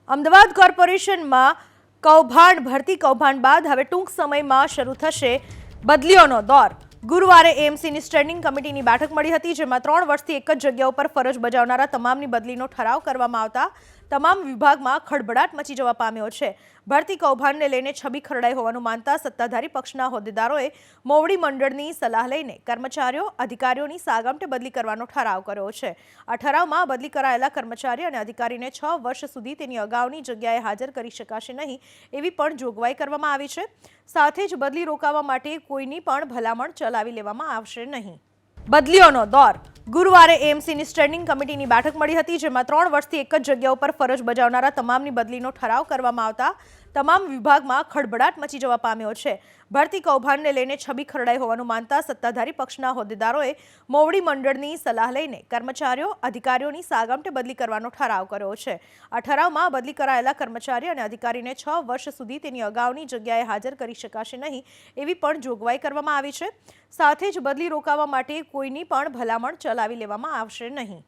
અમદાવાદ કોર્પોરેશનમાં કૌભાંડ ભરતી કૌભાંડ બાદ હવે ટૂંક સમયમાં શરૂ થશે બદલીઓનો દોર। ગુરુવારે એએમસીની સ્ટેન્ડિંગ કમિટીની બેઠક મળી હતી, જેમાં 3 વર્ષથી એક જ જગ્યા ઉપર ફરજ બજાવનારા તમામની બદલીનો ઠરાવ કરવામાં આવતા તમામ વિભાગમાં ખળભળાટ મચી જવા પામ્યો છે। ભરતી કૌભાંડને લઈને છબી ખરડાઈ હોવાનું માનતા સત્તાધારી પક્ષના હોદ્દેદારોએ મોવડી મંડળની સલાહ લઈને કર્મચારીઓ અધિકારીઓની સાગમટે બદલી કરવાનો ઠરાવ કર્યો છે। આ ઠરાવમાં બદલી કરાયેલા કર્મચારી અને અધિકારીને 6 વર્ષ સુધી તેની અગાઉની જગ્યાએ હાજર કરી શકાશે નહીં એવી પણ જોગવાઈ કરવામાં આવી છે। સાથે જ બદલી રોકવા માટે કોઈની પણ ભલામણ ચલાવી લેવામાં આવશે નહીં। બદલીઓનો દોર। ગુરુવારે એએમસીની સ્ટેન્ડિંગ કમિટીની બેઠક મળી હતી, જેમાં 3 વર્ષથી એક જ જગ્યા ઉપર ફરજ બજાવનારા તમામની બદલીનો ઠરાવ કરવામાં આવતા તમામ વિભાગમાં ખળભળાટ મચી જવા પામ્યો છે। ભરતી કૌભાંડને લઈને છબી ખરડાઈ હોવાનું માનતા સત્તાધારી પક્ષના હોદ્દેદારોએ મોવડી મંડળની સલાહ લઈને કર્મચારીઓ અધિકારીઓની સાગમટે બદલી કરવાનો ઠરાવ કર્યો છે। આ ઠરાવમાં બદલી કરાયેલા કર્મચારી અને અધિકારીને 6 વર્ષ સુધી તેની અગાઉની જગ્યાએ હાજર કરી શકાશે નહીં એવી પણ જોગવાઈ કરવામાં આવી છે। સાથે જ બદલી રોકવા માટે કોઈની પણ ભલામણ ચલાવી લેવામાં આવશે નહીં।